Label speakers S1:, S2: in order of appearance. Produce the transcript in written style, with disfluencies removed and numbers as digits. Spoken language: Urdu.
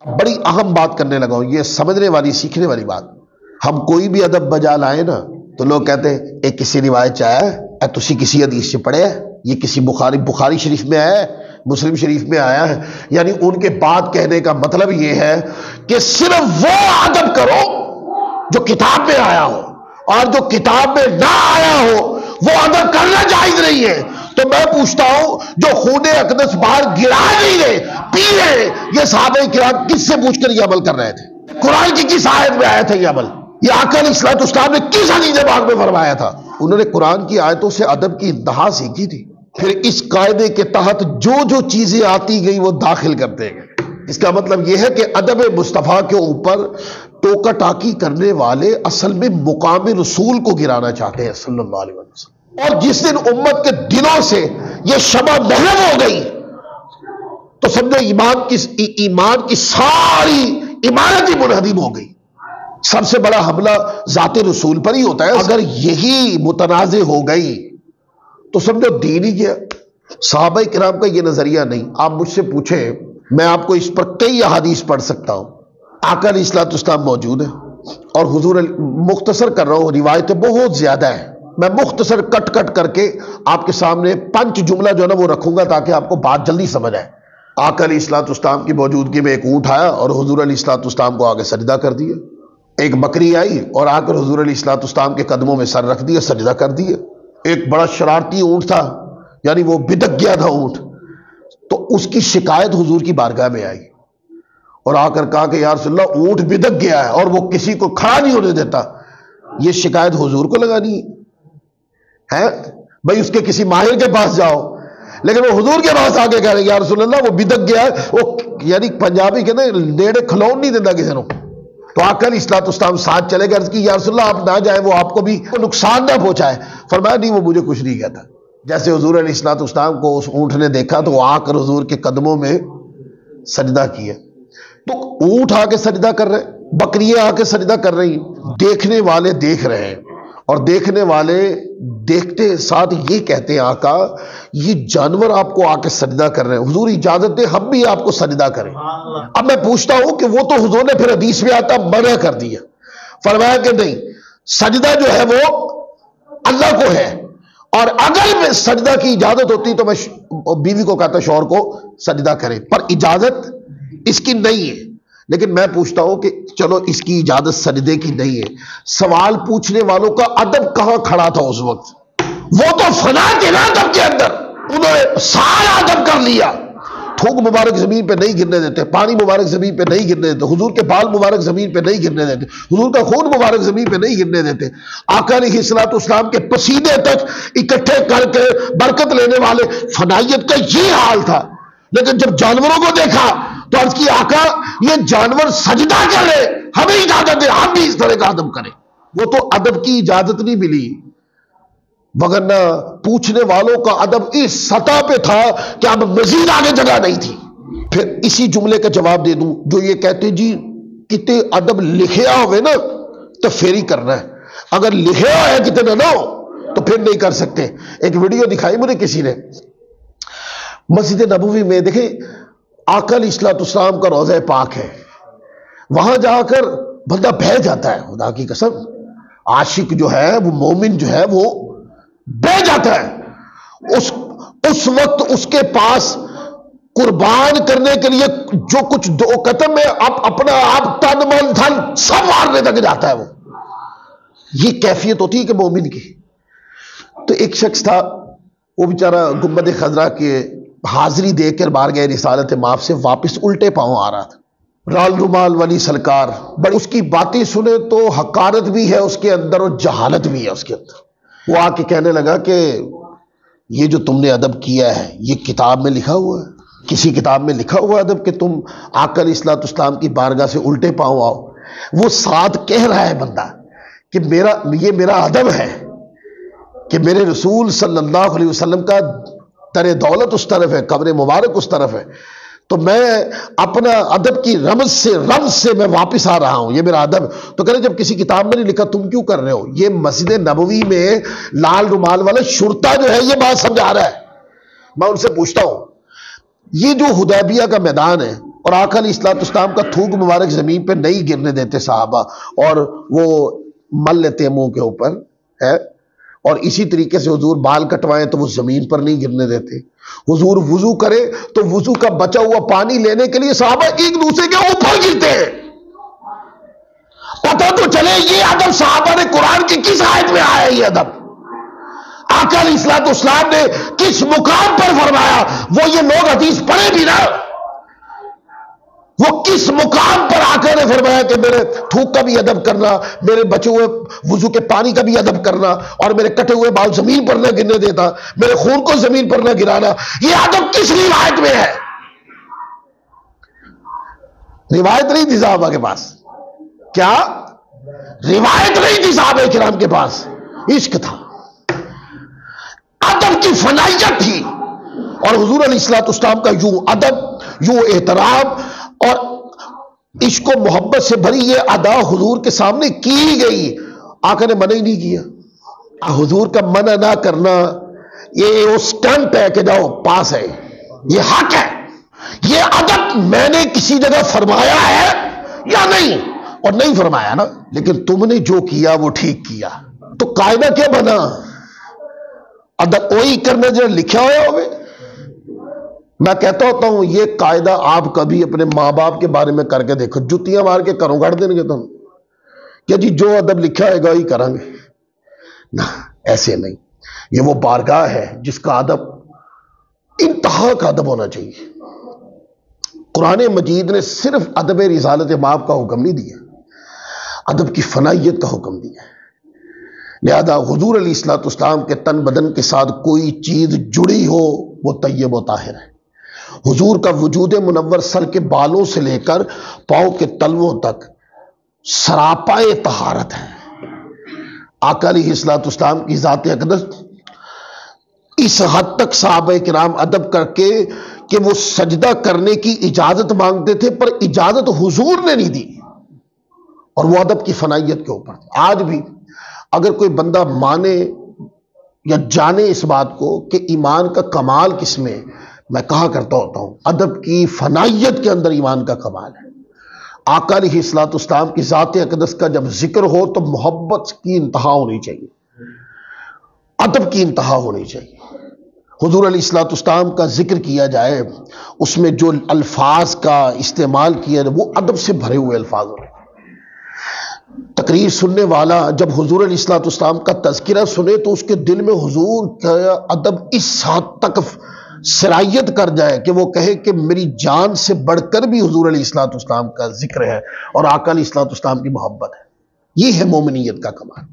S1: بڑی اہم بات کرنے لگا ہوں، یہ سمجھنے والی سیکھنے والی بات. ہم کوئی بھی ادب بجا لائیں نا تو لوگ کہتے ہیں ایک کسی روایت چ آیا ہے، تسی کسی حدیث سے پڑھے ہے، یہ کسی بخاری شریف میں آیا ہے، مسلم شریف میں آیا ہے. یعنی ان کے بات کہنے کا مطلب یہ ہے کہ صرف وہ ادب کرو جو کتاب میں آیا ہو، اور جو کتاب میں نہ آیا ہو وہ ادب کرنا جائز نہیں ہے. تو میں پوچھتا ہوں جو خون اقدس باہر گرا نہیں رہے پی رہے، یہ صحابہ کرام کس سے پوچھ کر یہ عمل کر رہے تھے؟ قرآن کی کس آیت میں آیا تھا یہ عمل؟ یہ آقا علیہ الصلوۃ والسلام نے کس حدیث پاک میں فرمایا تھا؟ انہوں نے قرآن کی آیتوں سے ادب کی انتہا سیکھی تھی، پھر اس قاعدے کے تحت جو چیزیں آتی گئی وہ داخل کرتے گئے. اس کا مطلب یہ ہے کہ ادب مصطفیٰ کے اوپر ٹوکا ٹاکی کرنے والے اصل میں مقام رسول کو گرانا چاہتے ہیں صلی اللہ علیہ وسلم. اور جس دن امت کے دلوں سے یہ شمع محو ہو گئی تو سمجھو ایمان کی ساری عمارت ہی منہدم ہو گئی. سب سے بڑا حملہ ذات رسول پر ہی ہوتا ہے. اگر یہی متنازع ہو گئی تو سمجھو دین ہی گیا. صحابہ کرام کا یہ نظریہ نہیں. آپ مجھ سے پوچھیں، میں آپ کو اس پر کئی احادیث پڑھ سکتا ہوں. آقا علیہ الصلوۃ والسلام موجود ہے اور حضور مختصر کر رہا ہوں، روایتیں بہت زیادہ ہیں، میں مختصر کٹ کر کے آپ کے سامنے 5 جملہ جو ہے نا وہ رکھوں گا تاکہ آپ کو بات جلدی سمجھ آئے. آقا علیہ الصلوۃ والسلام کی موجودگی میں ایک اونٹ آیا اور حضور علیہ الصلوۃ والسلام کو آگے سجدہ کر دیا. ایک بکری آئی اور آ کر حضور علیہ الصلوۃ والسلام کے قدموں میں سر رکھ دیا، سجدہ کر دیا. ایک بڑا شرارتی اونٹ تھا، یعنی وہ بدک گیا تھا اونٹ، تو اس کی شکایت حضور کی بارگاہ میں آئی اور آ کر کہا کہ یا رسول اللہ اونٹ بدک گیا ہے اور وہ کسی کو کھڑا نہیں ہونے دیتا. یہ شکایت حضور کو لگانی ہے بھائی، اس کے کسی ماہر کے پاس جاؤ. لیکن وہ حضور کے پاس آگے کہہ رہے یا رسول اللہ وہ بدک گیا ہے، وہ یعنی پنجابی کہتے ہیں نیڑے کھلون نہیں دیتا کسی کو. تو آقا علیہ الصلوۃ والسلام ساتھ چلے گئے، عرض کی یا رسول اللہ آپ نہ جائیں، وہ آپ کو بھی نقصان نہ پہنچائے. فرمایا نہیں، وہ مجھے کچھ نہیں کہتا. جیسے حضور علیہ الصلوۃ والسلام کو اس اونٹ نے دیکھا تو وہ آ کر حضور کے قدموں میں سجدہ کیا. تو اونٹ آ کے سجدہ کر رہے، بکریاں آ کے سجدہ کر رہی، دیکھنے والے دیکھ رہے ہیں، اور دیکھنے والے دیکھتے ساتھ یہ کہتے ہیں آقا یہ جانور آپ کو آ کے سجدہ کر رہے ہیں، حضور اجازت دے ہم بھی آپ کو سجدہ کریں. اب میں پوچھتا ہوں کہ وہ تو حضور نے پھر حدیث میں آتا منع کر دیا. فرمایا کہ نہیں، سجدہ جو ہے وہ اللہ کو ہے، اور اگر میں سجدہ کی اجازت ہوتی تو میں بیوی کو کہتا شوہر کو سجدہ کرے، پر اجازت اس کی نہیں ہے. لیکن میں پوچھتا ہوں کہ چلو اس کی اجازت سجدے کی نہیں ہے، سوال پوچھنے والوں کا ادب کہاں کھڑا تھا اس وقت؟ وہ تو فنا کے نا ادب کے اندر انہوں نے سارا ادب کر لیا. تھوک مبارک زمین پہ نہیں گرنے دیتے، پانی مبارک زمین پہ نہیں گرنے دیتے، حضور کے بال مبارک زمین پہ نہیں گرنے دیتے، حضور کا خون مبارک زمین پہ نہیں گرنے دیتے. آقا علیہ الصلوۃ والسلام کے پسینے تک اکٹھے کر کے برکت لینے والے فنائیت کا یہ حال تھا. لیکن جب جانوروں کو دیکھا تو عرض کی آقا یہ جانور سجدہ کرے، ہمیں اجازت دے ہم بھی اس طرح کا ادب کریں. وہ تو ادب کی اجازت نہیں ملی، وگرنہ پوچھنے والوں کا ادب اس سطح پہ تھا کہ اب مزید آگے جگہ نہیں تھی. پھر اسی جملے کا جواب دے دوں، جو یہ کہتے جی کتے ادب لکھیا ہوئے نا تو پھر ہی کرنا ہے، اگر لکھیا ہے کتنے نہ ہو تو پھر نہیں کر سکتے. ایک ویڈیو دکھائی مجھے کسی نے مسجد نبوی میں، دیکھیں آقا علیہ الصلوۃ والسلام کا روضہ پاک ہے، وہاں جا کر بندہ بہہ جاتا ہے. خدا کی قسم، عاشق جو ہے وہ مومن جو ہے وہ بہ جاتا ہے. اس وقت اس کے پاس قربان کرنے کے لیے جو کچھ دو قدم میں اپنا آپ تن من دھن سب مارنے تک جاتا ہے. وہ یہ کیفیت ہوتی ہے کہ مومن کی. تو ایک شخص تھا، وہ بیچارہ گنبد خضرا کے حاضری دے کر بارگاہ رسالت مآب سے واپس الٹے پاؤں آ رہا تھا. رال رومال والی سرکار، بڑی اس کی باتیں سنے تو حقارت بھی ہے اس کے اندر اور جہالت بھی ہے اس کے اندر. وہ آ کے کہنے لگا کہ یہ جو تم نے ادب کیا ہے یہ کتاب میں لکھا ہوا ہے؟ کسی کتاب میں لکھا ہوا ادب کہ تم آقا علیہ الصلوۃ والسلام کی بارگاہ سے الٹے پاؤں آؤ؟ وہ ساتھ کہہ رہا ہے بندہ کہ یہ میرا ادب ہے کہ میرے رسول صلی اللہ علیہ وسلم کا در دولت اس طرف ہے، قبر مبارک اس طرف ہے، تو میں اپنا ادب کی رمز سے میں واپس آ رہا ہوں، یہ میرا ادب. تو کہہ رہے جب کسی کتاب میں نہیں لکھا تم کیوں کر رہے ہو؟ یہ مسجد نبوی میں لال رومال والا شرطا جو ہے یہ بات سمجھا رہا ہے. میں ان سے پوچھتا ہوں یہ جو حدیبیہ کا میدان ہے اور آقا علیہ الصلوۃ والسلام کا تھوک مبارک زمین پہ نہیں گرنے دیتے صحابہ، اور وہ مل لیتے ہیں منہ کے اوپر ہے، اور اسی طریقے سے حضور بال کٹوائیں تو وہ زمین پر نہیں گرنے دیتے، حضور وضو کرے تو وضو کا بچا ہوا پانی لینے کے لیے صحابہ ایک دوسرے کے اوپر گرتے ہیں۔ پتہ تو چلے یہ ادب صحابہ نے قرآن کی کس آیت میں آیا، یہ ادب آقا علیہ الصلوۃ والسلام نے کس مقام پر فرمایا؟ وہ یہ لوگ حدیث پڑھے بھی نا، وہ کس مقام پر آقا نے فرمایا کہ میرے تھوک کا بھی ادب کرنا، میرے بچے ہوئے وضو کے پانی کا بھی ادب کرنا، اور میرے کٹے ہوئے بال زمین پر نہ گرنے دیتا، میرے خون کو زمین پر نہ گرانا؟ یہ ادب کس روایت میں ہے؟ روایت نہیں تھی صحابہ کے پاس، کیا روایت نہیں تھی صحابہ کرام کے پاس، عشق تھا، ادب کی فنائیت تھی، اور حضور علیہ الصلوۃ والسلام کا یوں ادب، یوں احترام اور عشق و محبت سے بھری یہ ادا حضور کے سامنے کی گئی۔ آقا نے منع ہی نہیں کیا۔ حضور کا منع نہ کرنا یہ وہ سٹمپ ہے کہ جاؤ پاس ہے، یہ حق ہے۔ یہ ادب میں نے کسی جگہ فرمایا ہے یا نہیں؟ اور نہیں فرمایا نا، لیکن تم نے جو کیا وہ ٹھیک کیا، تو قاعدہ کیا بنا؟ ادب وہی کرنا جو لکھا ہوا ہوئے۔ میں کہتا ہوتا ہوں یہ قاعدہ آپ کبھی اپنے ماں باپ کے بارے میں کر کے دیکھو، جتیاں مار کے کروں گڑ دیں گے تم کہ جی جو ادب لکھا ہے گا وہی کریں گے، نہ ایسے نہیں۔ یہ وہ بارگاہ ہے جس کا ادب انتہا کا ادب ہونا چاہیے۔ قرآن مجید نے صرف ادب رسالت مآب کا حکم نہیں دیا، ادب کی فنائیت کا حکم دیا ہے۔ لہذا حضور علیہ الصلوۃ والسلام کے تن بدن کے ساتھ کوئی چیز جڑی ہو وہ طیب و طاہر ہے۔ حضور کا وجود منور سر کے بالوں سے لے کر پاؤں کے تلووں تک سراپائے طہارت ہے۔ آقا علیہ الصلوۃ والسلام کی ذات اقدس اس حد تک صحابہ کرام ادب کر کے کہ وہ سجدہ کرنے کی اجازت مانگتے تھے، پر اجازت حضور نے نہیں دی، اور وہ ادب کی فنائیت کے اوپر۔ آج بھی اگر کوئی بندہ مانے یا جانے اس بات کو کہ ایمان کا کمال کس میں، میں کہا کرتا ہوتا ہوں ادب کی فنائیت کے اندر ایمان کا کمال ہے۔ آقا علیہ الصلوۃ والسلام کی ذات اقدس کا جب ذکر ہو تو محبت کی انتہا ہونی چاہیے، ادب کی انتہا ہونی چاہیے۔ حضور علیہ الصلوۃ والسلام کا ذکر کیا جائے، اس میں جو الفاظ کا استعمال کیا جائے وہ ادب سے بھرے ہوئے الفاظ ہوں۔ تقریر سننے والا جب حضور علیہ الصلوۃ والسلام کا تذکرہ سنے تو اس کے دل میں حضور کا ادب اس حد تک سرایت کر جائے کہ وہ کہے کہ میری جان سے بڑھ کر بھی حضور علیہ الصلوۃ والسلام کا ذکر ہے اور آقا علیہ الصلوۃ والسلام کی محبت ہے۔ یہ ہے مومنیت کا کمال۔